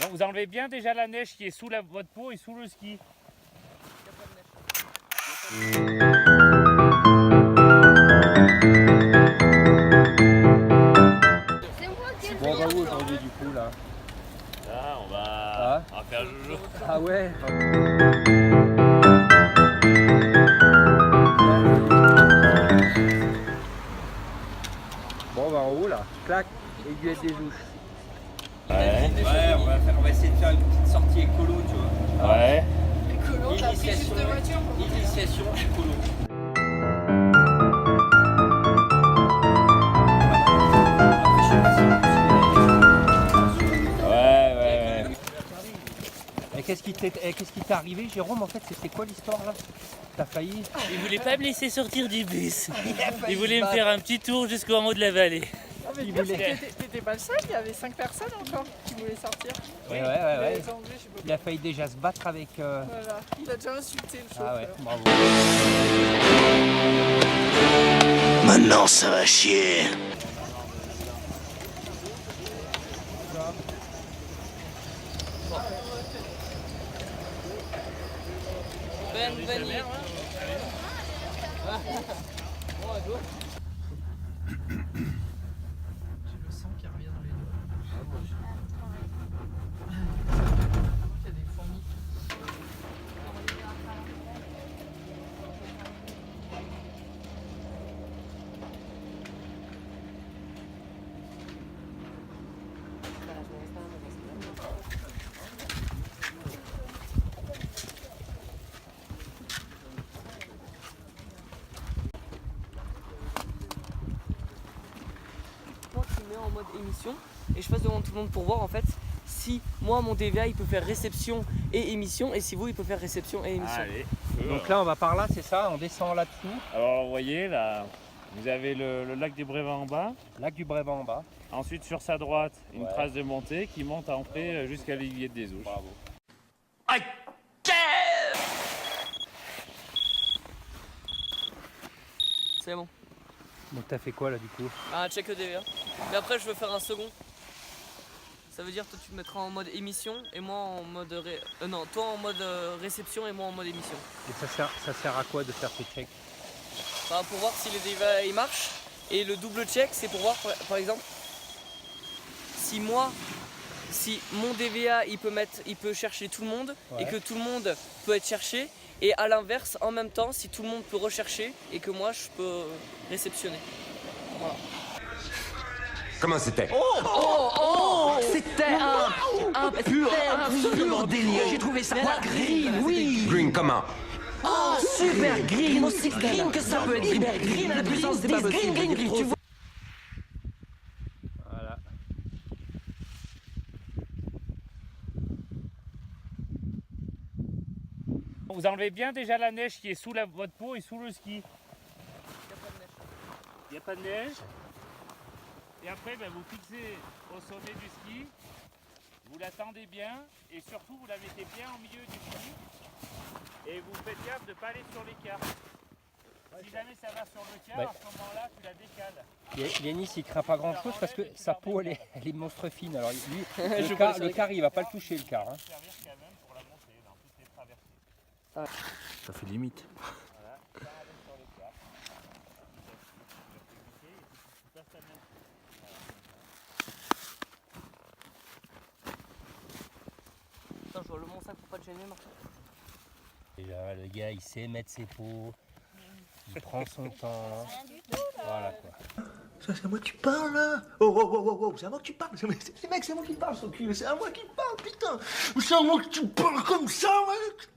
Bon, vous enlevez bien déjà la neige qui est sous votre peau et sous le ski. Bon, on va où aujourd'hui du coup là? Là, on va faire joujou. Ah ouais. Bon, bah en haut là, clac, aiguillette des ouches. Ouais. Ouais, on va essayer de faire une petite sortie écolo, tu vois. Ouais. Écolo, t'as pris juste de voiture pour monter. Initiation écolo. Ouais. Et qu'est-ce qui t'est arrivé, Jérôme? En fait, c'était quoi l'histoire là? T'as failli? Il voulait pas me laisser sortir du bus. Il voulait me faire un petit tour jusqu'en haut de la vallée. Ah, mais t'étais pas le seul, il y avait 5 personnes encore qui voulaient sortir. Ouais. Les Anglais, je sais pas. Il a failli déjà se battre avec. Voilà, il a déjà insulté le chauffeur. Ah ouais, bravo. Maintenant ça va chier. J'ai le sang qui revient dans les doigts. Il y a des fourmis. Moi qui mets en mode émission et je passe devant tout le monde pour voir en fait si moi mon DVA il peut faire réception et émission et si vous il peut faire réception et émission. Allez. Donc là, on va par là, c'est ça? On descend là-dessous. Alors, vous voyez, là, vous avez le lac des Brévins en bas. Lac du Brévent en bas. Ensuite, sur sa droite, une Ouais. trace de montée qui monte en fait jusqu'à l'aiguillette des Ouches. Bravo. C'est bon. Donc t'as fait quoi là du coup? Ah check le DVA. Mais après je veux faire un second. Ça veut dire que toi tu te mettras en mode émission et moi en mode non, toi en mode réception et moi en mode émission. Et ça sert à quoi de faire tes checks? Enfin, pour voir si le DVA il marche. Et le double check c'est pour voir par exemple si mon DVA il peut chercher tout le monde Ouais. et que tout le monde peut être cherché. Et à l'inverse, en même temps, si tout le monde peut rechercher et que moi je peux réceptionner. Voilà. Comment c'était? C'était un pur délire. J'ai trouvé ça green, oui. Green comment? Oh, super green, aussi green que ça peut être. Super green à la puissance 10, green, tu vois. Voilà. Vous enlevez bien déjà la neige qui est sous votre peau et sous le ski. Il n'y a pas de neige. Et après, vous fixez au sommet du ski, vous la tendez bien et surtout vous la mettez bien au milieu du ski et vous faites gaffe de ne pas aller sur l'écart. Si jamais ça va sur le quart, à ce moment-là, tu la décales. Yanis il craint pas grand chose parce que sa peau elle est monstre fine. Alors lui, Je le quart il va pas le toucher le quart. Hein. Servir quand même pour la montée dans toutes les traversées. Ça fait limite. Voilà, ça arrive sur l'écart. Tu passes ta main. Attends, je vois le mon sac pour pas te gêner, Martin. Et là, le gars il sait mettre ses peaux, il prend son temps. Voilà quoi. Ça, c'est à moi que tu parles là. Oh, c'est à moi que tu parles. Mec, c'est à moi qui parle, son cul. C'est à moi qui parle, putain. C'est à moi que tu parles comme ça, mec.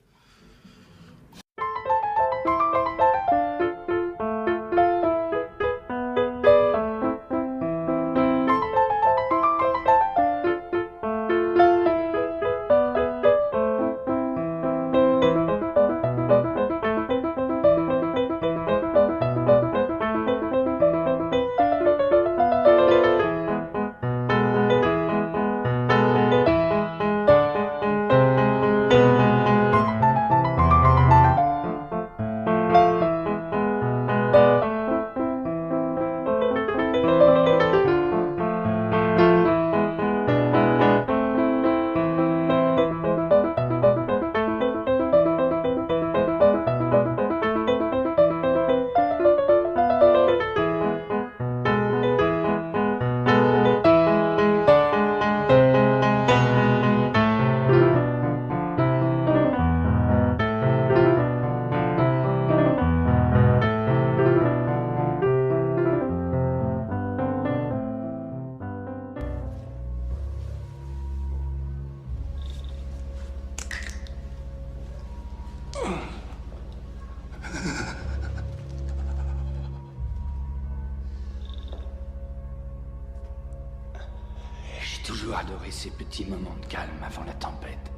toujours adoré ces petits moments de calme avant la tempête.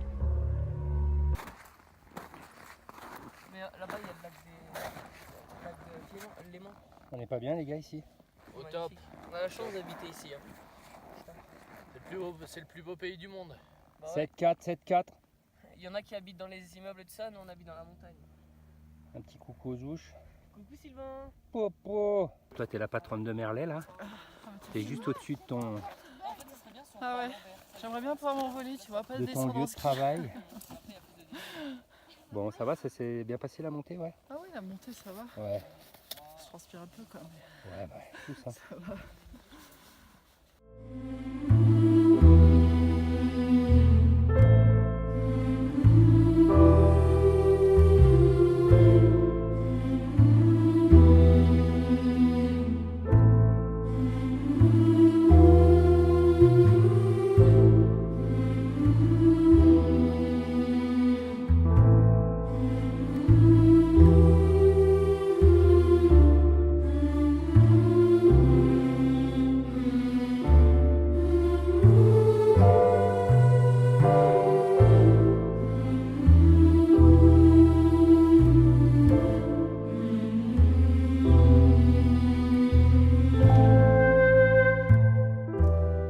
Mais là-bas, il y a le lac de Léman. On n'est pas bien les gars ici? Au top. On a la chance d'habiter ici. Hein. C'est le plus beau pays du monde. Bah ouais. 7-4, 7-4. Il y en a qui habitent dans les immeubles et tout ça, nous on habite dans la montagne. Un petit coucou aux ouches. Coucou Sylvain. Popo. Toi t'es la patronne de Merlet là. T'es juste au-dessus de ton, Ah ouais, j'aimerais bien pouvoir m'envoler, tu vois, pas de ton descendre lieu en de ski. travail. Bon ça va, ça s'est bien passé la montée, ouais? Ah oui, la montée ça va. Ouais, Je transpire un peu quand même. ouais, bah, tout ça. Ça va.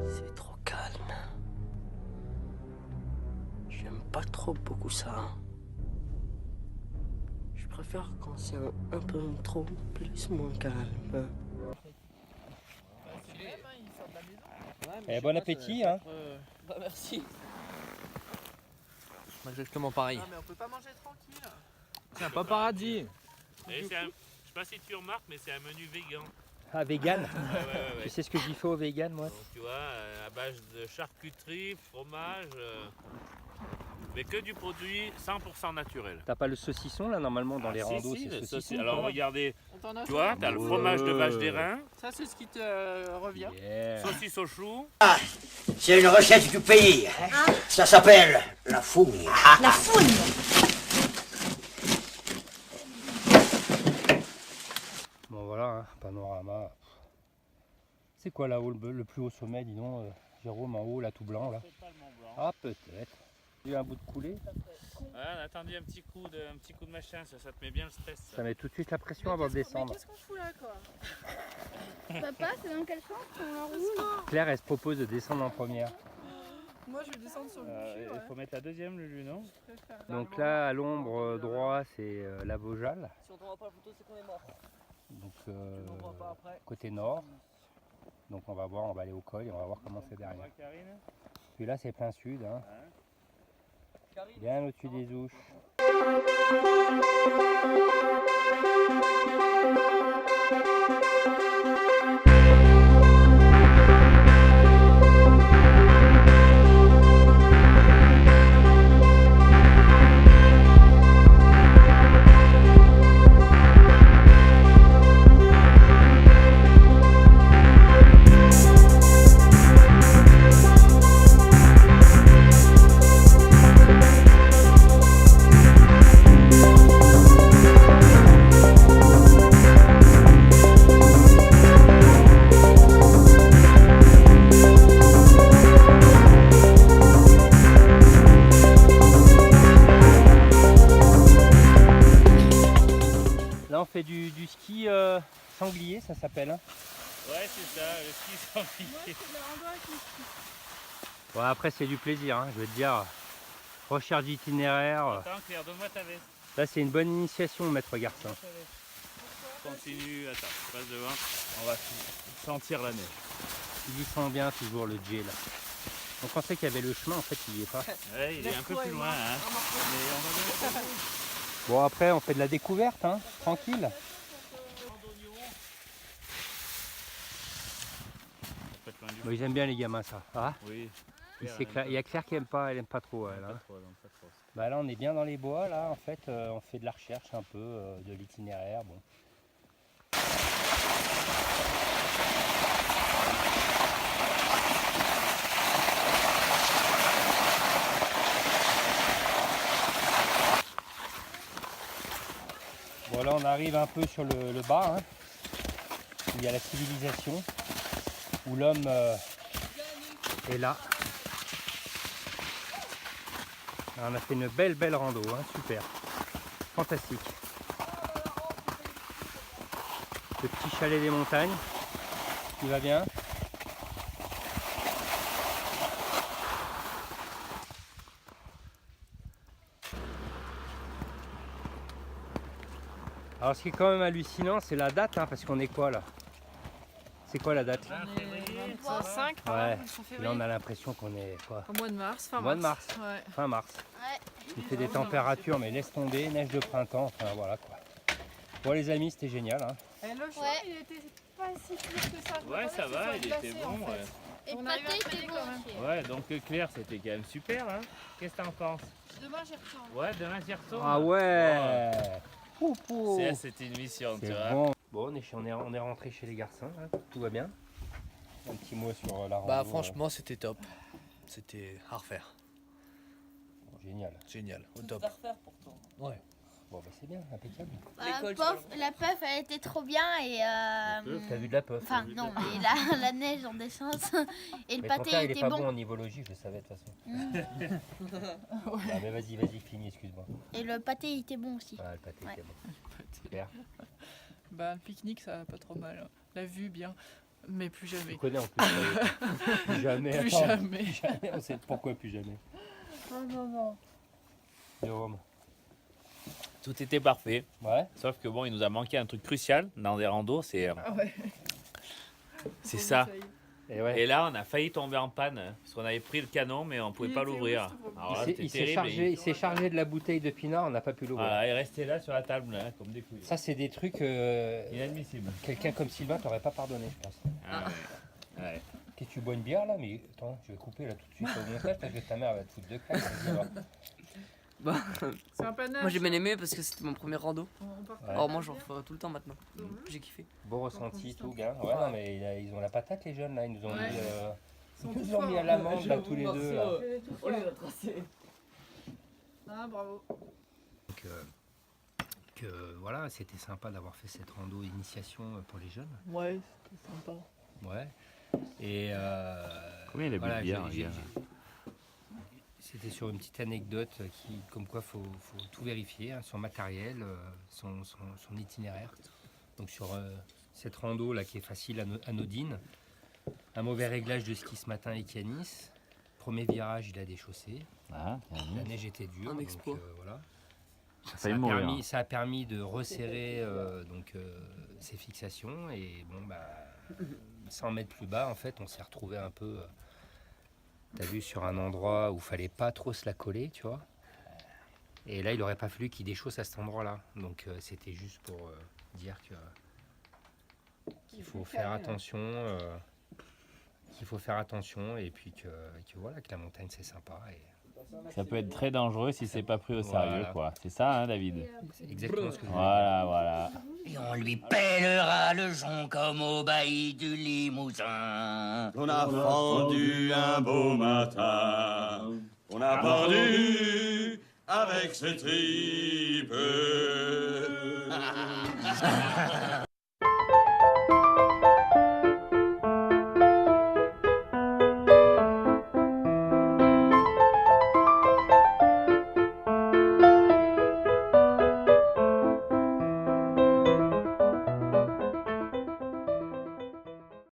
C'est trop calme. J'aime pas trop beaucoup ça. Je préfère quand c'est un peu trop plus moins calme. Eh, bon appétit hein. Bah merci. Exactement pareil. Non mais on peut pas manger tranquille. C'est un paradis. Et c'est un- je sais pas si tu remarques, mais c'est un menu vegan. Ah vegan. Ouais. Tu sais ce que j'y fais au vegan moi? Donc tu vois, à base de charcuterie, fromage, mais que du produit 100% naturel. T'as pas le saucisson là normalement dans les Ah, randos, si, c'est le saucisson. saucisson. Alors quoi. regardez, On t'en a tu vois, t'as le fromage de vache d'airain, Ça c'est ce qui te revient. Yeah. saucisse au chou, C'est une recette du pays. Ça s'appelle la fougne. La foule. Bon voilà, hein, panorama. C'est quoi là-haut le plus haut sommet, dis donc, Jérôme, en haut là tout blanc là? c'est pas le Mont Blanc. Ah peut-être. Il y a eu un bout de coulée, Ouais, on a attendu un petit coup de machin, ça te met bien le stress. ça. ça met tout de suite la pression avant de Mais descendre. qu'est-ce qu'on fout là quoi? Papa, c'est dans quel sens qu'on l'enroule? Claire elle se propose de descendre en première. Moi je vais descendre sur le cul, Il ouais. faut mettre la deuxième, Lulu, non? Je préfère. Donc là à l'ombre droit c'est la Vaujale, Si on t'envoie pas la photo, c'est qu'on est mort. donc Tu m'envoies pas après. côté nord. Donc on va voir, on va aller au col et on va voir comment c'est derrière. Karine. Puis là c'est plein sud, hein, Karine, bien au-dessus des ouches. Là on fait du ski sanglier, ça s'appelle. Hein. Ouais, c'est ça, le ski sanglier. Bon, après c'est du plaisir, hein, je vais te dire. Recherche d'itinéraire. Attends, Claire, donne-moi ta veste. Là c'est une bonne initiation, maître garçon. Continue, attends, je passe devant. On va sentir la neige. Il y sent bien toujours le gel. On pensait qu'il y avait le chemin, en fait il y est pas. Ouais, il est un peu plus loin, hein. Mais on va bien. Bon après on fait de la découverte, hein, tranquille. Bon, ils aiment bien les gamins ça. Ah, Oui. il y a Claire qui aime pas, elle aime pas trop elle. Hein. Bah là on est bien dans les bois là en fait, on fait de la recherche un peu de l'itinéraire. Bon. Bon là on arrive un peu sur le bas, hein, où il y a la civilisation, où l'homme est là. Alors, on a fait une belle rando, hein, super. Fantastique. Le petit chalet des montagnes qui va bien. Alors ce qui est quand même hallucinant, c'est la date, hein, parce qu'on est quoi là? C'est quoi la date? 25, Ouais, ça fait là on a l'impression qu'on est quoi? au mois de mars, fin Mois de mars. mars, Ouais. fin mars. Ouais. Il fait des températures, mais laisse tomber, neige de printemps, enfin voilà quoi. Bon les amis, c'était génial. Hein. Et le chaud, Ouais. il était pas si pire que ça. Je Ouais, m'attendais ça que ce va, soit il glacé, était en bon. fait. Ouais. Et On le arrive à pâté traîner était bon quand même. aussi. Ouais, donc Claire, c'était quand même super. Hein. Qu'est-ce que t'en penses? Demain, j'y retourne. Ouais, demain j'y retourne. Ah ouais. C'était une mission, tu C'est vois. bon. Bon, on est rentré chez les garçons, hein. Tout va bien. Un petit mot sur la rando. Bah franchement c'était top. C'était à refaire. Génial. Génial, au Tout top. à refaire pourtant. Ouais. Bon bah c'est bien, impeccable. La puff, elle était trop bien et. T'as vu de la puff? Enfin, non, mais la neige en descente. Et le Mais ton pâté père, il est était pas bon bon. en nivologie, je le savais de toute façon. Ah, mais vas-y, finis, excuse-moi. Et le pâté était bon aussi. Ah, le pâté, Ouais. c'est bon. Super. Bah, le pique-nique, ça va pas trop mal. La vue, bien. Mais plus Tu jamais. connais en plus. Plus jamais. Plus attends. jamais. Plus jamais, on sait pourquoi plus jamais. Non. Jérôme. Tout était parfait. Ouais. Sauf que bon, il nous a manqué un truc crucial dans des randos, c'est Ah ouais. c'est ça. Et ouais. Et là, on a failli tomber en panne parce qu'on avait pris le canon, mais on pouvait Il pas était l'ouvrir. où, ce Alors là, Il c'était s'est terrible. chargé, il s'est chargé de la bouteille de pinard, on n'a pas pu l'ouvrir. Voilà, il est resté là sur la table, là, comme des couilles. Ça, c'est des trucs. Inadmissible. Quelqu'un comme Sylvain t'aurait pas pardonné, je pense. Ah, ouais. Ouais. Qu'est-ce que tu bois une bière là? Mais attends, je vais couper là tout de suite au montage parce que ta mère va te foutre de claques. Vas-y, alors. Bah, C'est un panache. moi j'ai bien aimé parce que c'était mon premier rando. On part Ouais. Alors moi j'en ferai tout le temps maintenant. J'ai kiffé. Beau ressenti, tout, gars. Ouais, non, mais ils ont la patate, les jeunes là. Ils nous ont Ouais. mis, Ils sont ils nous tous ont mis à forts, l'amende là tous les deux. Là. On les a tracés. Ah, bravo. Donc, voilà, c'était sympa d'avoir fait cette rando d'initiation pour les jeunes. Ouais, c'était sympa. Ouais. Et Combien il a bu de bière, j'ai- hier c'était sur une petite anecdote comme quoi faut tout vérifier, hein, son matériel, son itinéraire. Donc sur cette rando là qui est facile, anodine, un mauvais réglage de ski ce matin avec Yanis. Premier virage, il a déchaussé. Ah, La neige était dure. Un donc, exploit. voilà. failli mourir. Ça a permis de resserrer ses fixations et bon bah 100 mètres plus bas en fait on s'est retrouvé un peu t'as vu sur un endroit où fallait pas trop se la coller tu vois et là il aurait pas fallu qu'il déchausse à cet endroit là donc c'était juste pour dire qu'il faut faire attention et puis que voilà que la montagne c'est sympa et Ça peut être très dangereux si c'est pas pris au Voilà. sérieux, quoi. C'est ça, hein, David? c'est exactement ce que je voulais Voilà, voilà. Et on lui pèlera le jonc comme au bailli du Limousin. On a fendu un beau matin, on a pendu avec ses tripes.